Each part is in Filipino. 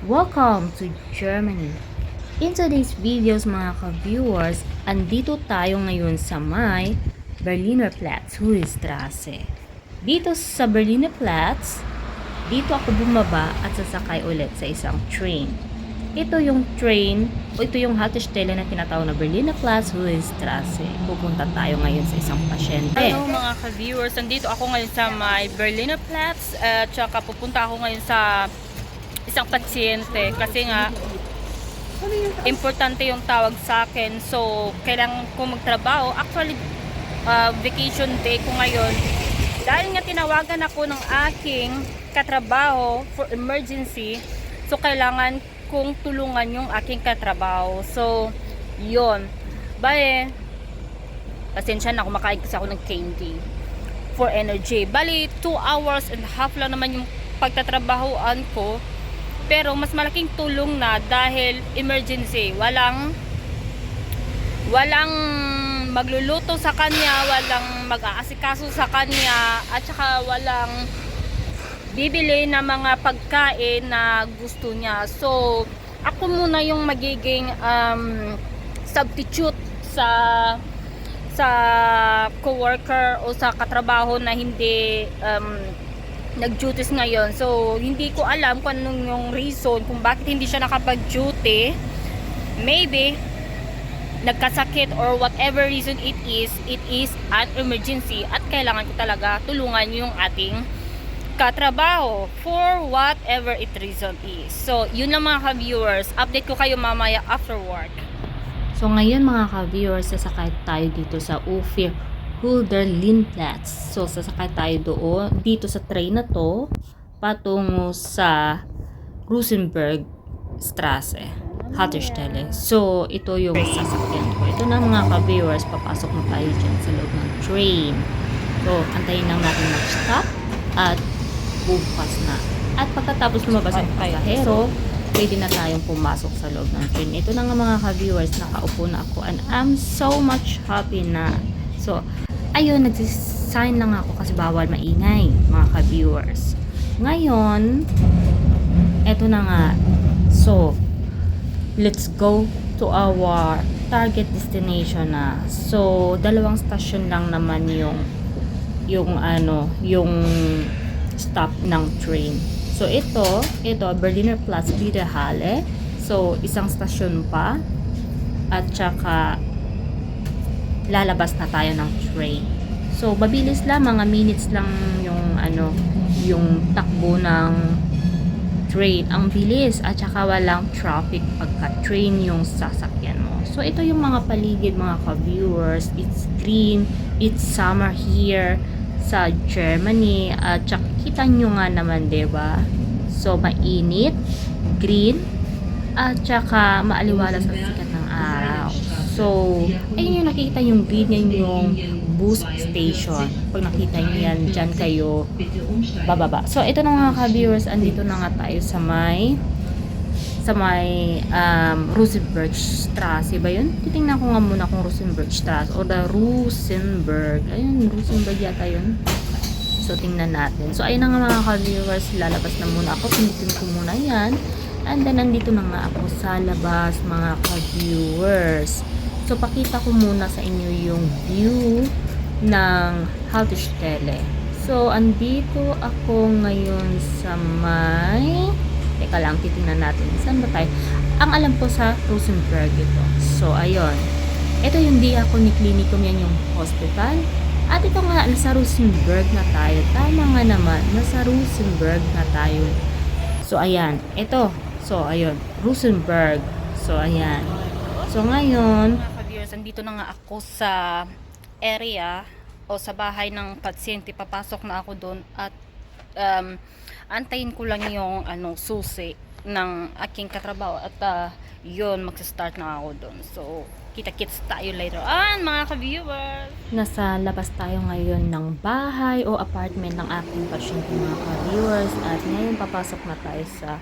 Welcome to Germany. In today's videos mga ka-viewers, andito tayo ngayon sa may Berliner Platz, Straße. Dito sa Berliner Platz, dito ako bumaba at sasakay ulit sa isang train. Ito yung train, o ito yung Haltestelle na tinatawag na Berliner Platz, Straße. Pupunta tayo ngayon sa isang pasyente. Hello mga ka-viewers, nandito ako ngayon sa may Berliner Platz at saka pupunta ako ngayon sa isang pasyente kasi nga importante yung tawag sa akin, so kailangan ko magtrabaho. Actually vacation day ko ngayon dahil nga tinawagan ako ng aking katrabaho for emergency, so kailangan kong tulungan yung aking katrabaho. So yun, bale pasensya na, kumakain kasi ako ng candy for energy. Bali 2 hours and a half lang naman yung pagtatrabahoan ko, pero mas malaking tulong na dahil emergency. Walang magluluto sa kanya, walang mag-aasikaso sa kanya, at saka walang bibili na mga pagkain na gusto niya. So ako muna yung magiging substitute sa coworker o sa katrabaho na hindi nag-duties ngayon. So hindi ko alam kung anong yung reason kung bakit hindi siya nakapag-duty. Maybe nagkasakit or whatever reason it is an emergency at kailangan ko talaga tulungan yung ating katrabaho for whatever it reason is. So yun lang mga ka-viewers, update ko kayo mamaya after work. So ngayon mga ka-viewers, sasakay tayo dito sa Ufir Hölderlinplatz. So sasakay tayo doon, dito sa train na to, patungo sa Rosenberg Straße, Haltestelle. So ito yung sasakyan ko. Ito na mga ka-viewers, papasok na tayo dyan sa loob ng train. So antayin lang natin mag-stop at bukas na. At pagkatapos lumabas ang pasahero, pwede na tayong pumasok sa loob ng train. Ito na nga mga ka-viewers, nakaupo na ako and I'm so much happy na. So, ayun, nag-sign lang ako kasi bawal maingay mga ka-viewers. Ngayon, eto na nga. So, let's go to our target destination na. So, 2 stasyon lang naman yung stop ng train. So ito Berliner Platz Wiederhalle. So isang stasyon pa at saka lalabas na tayo ng train. So mabilis lang, mga minutes lang yung takbo ng train. Ang bilis at saka walang traffic pagka train yung sasakyan mo. So ito yung mga paligid mga ka-viewers. It's green, it's summer here sa Germany at kita nyo nga naman, diba? So mainit, green at saka maaliwala sa sikat ng araw. So ayun yung nakikita yung green, yan yung bus station. Pag nakita nyo yan, dyan kayo bababa. So ito na mga ka-viewers, andito na nga tayo sa may Rosenberg Straße ba yun? Titingnan ko nga muna kung Rosenberg Straße o the Rosenberg. Ayun, Rosenberg yata yun. So tingnan natin. So ayun na nga mga ka-viewers, lalabas na muna ako. Pinitin ko muna yan. And then nandito na nga ako sa labas mga ka-viewers. So pakita ko muna sa inyo yung view ng Haltestelle. So andito ako ngayon sa may, teka lang, titingnan natin. Saan ba tayo? Ang alam ko sa Rosenberg ito. So, ayun. Ito yung Diakonie Klinikum, yan yung hospital. At ito nga, nasa Rosenberg na tayo. Tama nga naman, nasa Rosenberg na tayo. So, ayan. Ito. So, ayun. Rosenberg. So, ayan. So, ngayon, Mga ka-viewers, andito na nga ako sa area o sa bahay ng pasyente. Papasok na ako doon at antayin ko lang yung susi ng aking katrabaho at yun, magsa-start na ako doon. So kita-kits tayo later on mga ka-viewers. nasa labas tayo ngayon ng bahay o apartment ng aking pasyente mga ka-viewers. At ngayon papasok na tayo sa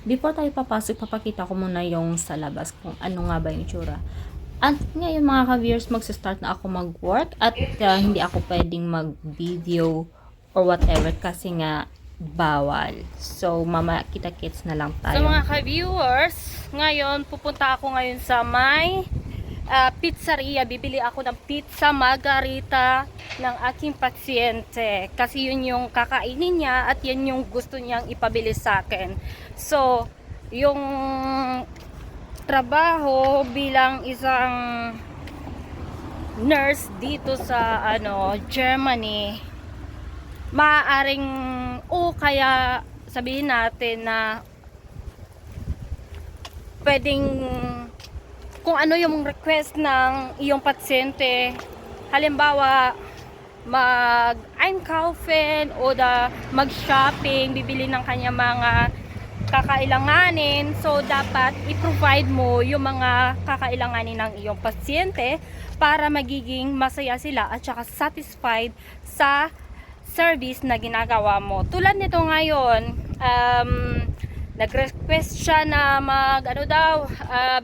before tayo papasok, papakita ko muna yung sa labas kung ano nga ba yung itsura. At ngayon mga ka-viewers, magsa-start na ako mag-work at hindi ako pwedeng mag-video or whatever kasi nga bawal. So, mama, kita-kits na lang tayo. So mga ka-viewers, ngayon pupunta ako ngayon sa may pizzeria. Bibili ako ng pizza margarita ng aking pasyente. Kasi yun yung kakainin niya at yun yung gusto niyang ipabili sa akin. So, yung trabaho bilang isang nurse dito sa Germany, maaaring kaya sabihin natin na pwedeng kung ano yung request ng iyong pasyente, halimbawa mag-einkaufen o mag-shopping, bibili ng kanya mga kakailanganin. So dapat i-provide mo yung mga kakailanganin ng iyong pasyente para magiging masaya sila at saka satisfied sa service na ginagawa mo. Tulad nito ngayon, nag-request siya na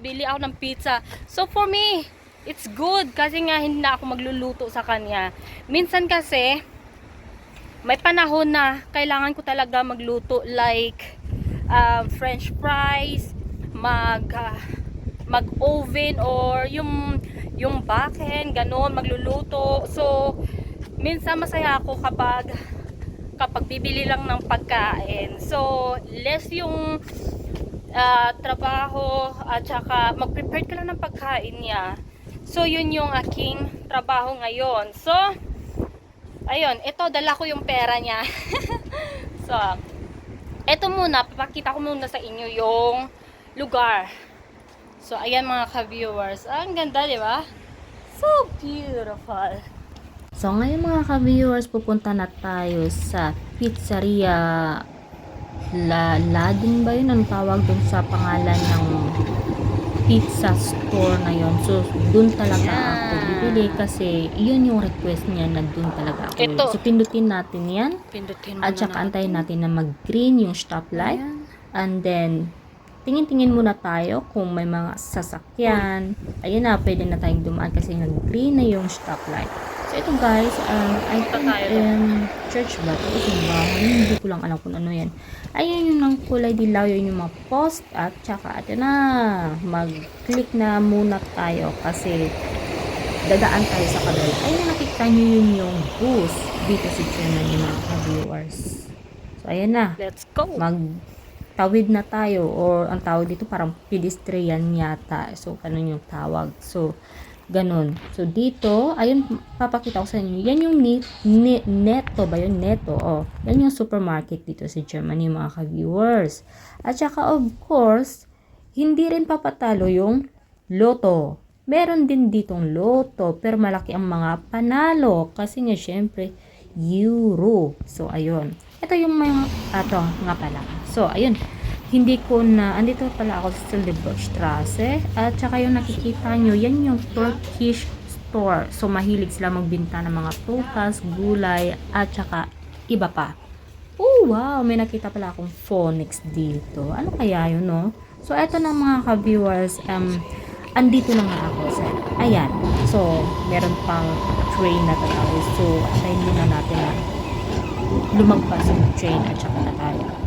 bili ako ng pizza. So for me, it's good kasi nga hindi na ako magluluto sa kanya. Minsan kasi may panahon na kailangan ko talaga magluto, like french fries, mag-oven or yung baken, ganon, magluluto. So minsan masaya ako kapag bibili lang ng pagkain. So less yung trabaho at saka mag-prepare ka lang ng pagkain niya. So yun yung aking trabaho ngayon. So ayun, ito dala ko yung pera niya. So ito muna, papakita ko muna sa inyo yung lugar. So ayan mga ka-viewers, ang ganda, di ba? So beautiful. So, ngayon mga ka-viewers, pupunta na tayo sa pizzeria Ladin ba yun? Ang tawag dun sa pangalan ng pizza store na yun. So, dun talaga ako bibili kasi yun yung request niya na dun talaga ako. Ito. So, pindutin natin yan. Pindutin At saka antayin natin na mag-green yung stoplight. And then, tingin-tingin muna tayo kung may mga sasakyan. Ayun na, pwede na tayong dumaan kasi nag-green na yung stoplight. So, ito guys, I think church ba? Ito yung bahay. Hindi ko lang alam kung ano yan. Ayun yung ng kulay dilaw, yun yung mga post. At saka, ito na, mag-click na muna tayo kasi dadaan tayo sa kabel. Ayun, nakikita nyo yun yung bus dito si German yung mga viewers. So, ayan na. Let's go. Tawid na tayo, or ang tawag dito parang pedestrian yata. So, ganun yung tawag. So, ganun. So, dito, ayun, papakita ko sa inyo. Yan yung Netto ba yun? Netto. Oh, yan yung supermarket dito sa Germany, mga ka-viewers. At saka, of course, hindi rin papatalo yung Lotto. Meron din ditong Lotto, pero malaki ang mga panalo. Kasi nga, syempre, Euro. So, ayun. Ito yung mga, ito nga pala. So, ayun. Hindi ko na, andito pala ako sa Silberstrasse. At saka yung nakikita nyo, yan yung Turkish store. So, mahilig sila magbinta ng mga prutas, gulay, at saka iba pa. Oh, wow! May nakita pala akong phonics dito. Ano kaya yun, no? So, eto na mga ka-viewers, andito na nga ako sa, ayan. So, meron pang train na tatawid. So, atayin muna natin na lumagpas yung train at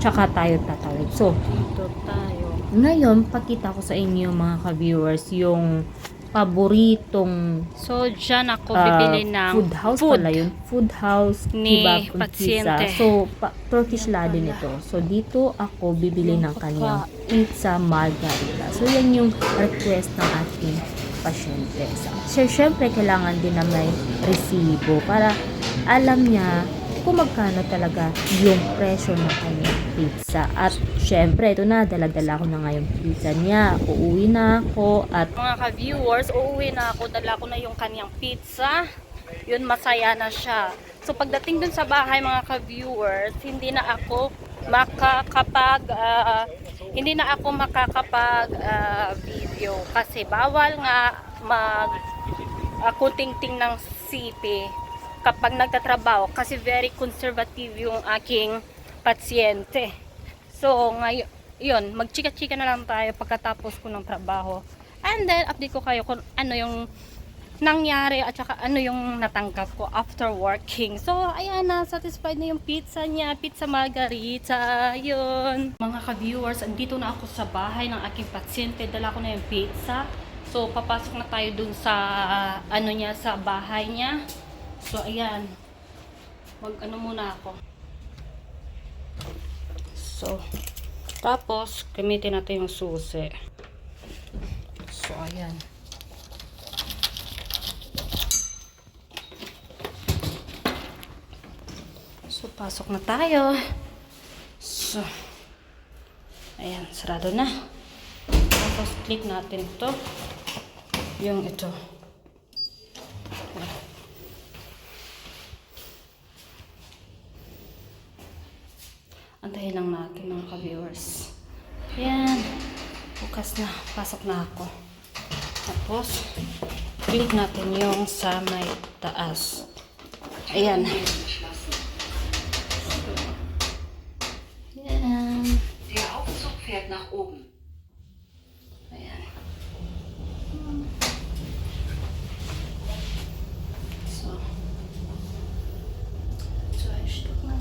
saka tayo tatawid. So, Dito tayo. ngayon, pakita ko sa inyo mga ka-viewers yung paboritong So, dyan ako bibili ng food house pala yun. Food house, ni kebab, and pizza. pasyente. So, Turkish Ladin ito. So, dito ako bibili ng kanyang pizza margarita. So, yan yung request ng ating pasyente. So, syempre, kailangan din na may resibo para alam niya kung magkano talaga yung presyo ng kanyang pizza. At syempre, ito na, dala-dala ko na nga yung pizza niya. Uuwi na ako at Mga ka-viewers, uuwi na ako. Dala ko na yung kanyang pizza. Yun, masaya na siya. So, pagdating dun sa bahay, mga ka-viewers, hindi na ako makakapag video kasi bawal nga kutingting ng CP kapag nagtatrabaho kasi very conservative yung aking pasyente. So, ngayon, yun, magchika-chika na lang tayo pagkatapos ko ng trabaho. And then, update ko kayo kung ano yung nangyari at saka ano yung natanggap ko after working. So, ayan na, satisfied na yung pizza niya, pizza margarita, yun. Mga ka-viewers, andito na ako sa bahay ng aking pasyente, dala ko na yung pizza. So, papasok na tayo dun sa, ano niya, sa bahay niya. So, ayan, mag-ano muna ako. So, tapos, gamitin natin yung susi. So, ayan. So, pasok na tayo. So, ayan, sarado na. Tapos, click natin ito. Yung ito. Antayin lang natin mga ka-viewers. Ayan. Bukas na. Pasok na ako. Tapos, click natin yung sa may taas. Ayan. Ayan. Der Aufzug fährt nach oben. Ayan. So. 2 Stück na.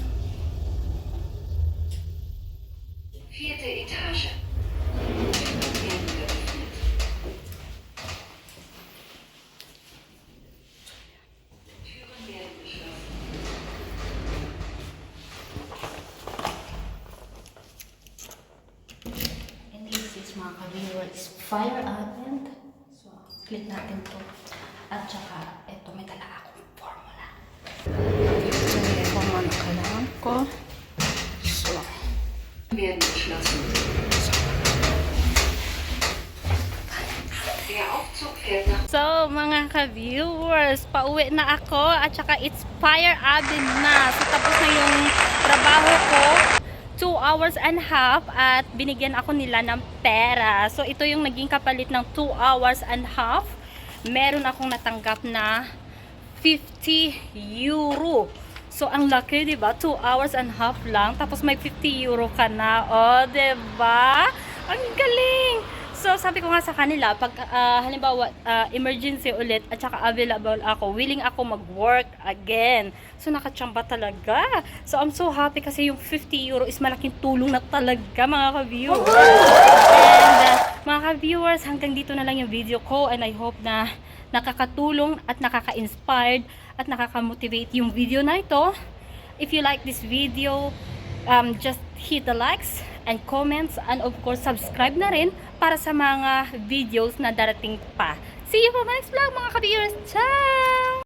4. Etage. Türen werden geöffnet. Türen werden geschlossen. And this is mga ka-viewers, fire oven. So, click natin to. At saka, ito may dala akong formula. So, kung ano kailangan ko. So, Werden geschlossen. Der Aufzug fährt nach so mga ka-viewers, pauwi na ako at saka it's fire oven na. So, tapos na yung trabaho ko. 2 hours and a half at binigyan ako nila ng pera. So, ito yung naging kapalit ng 2 hours and a half. Meron akong natanggap na 50 euro. So, ang laki, di ba? 2 hours and a half lang. Tapos, may 50 euro ka na. O, di ba? Ang galing! So, sabi ko nga sa kanila, pag halimbawa, emergency ulit at saka available ako, willing ako mag-work again. So, nakachamba talaga. So, I'm so happy kasi yung 50 euro is malaking tulong na talaga, mga ka-viewers. And, mga ka-viewers, hanggang dito na lang yung video ko and I hope na nakakatulong at nakaka-inspired at nakaka-motivate yung video na ito. If you like this video, just hit the likes and comments and of course subscribe na rin para sa mga videos na darating pa. See you for my next vlog mga ka-viewers. Ciao!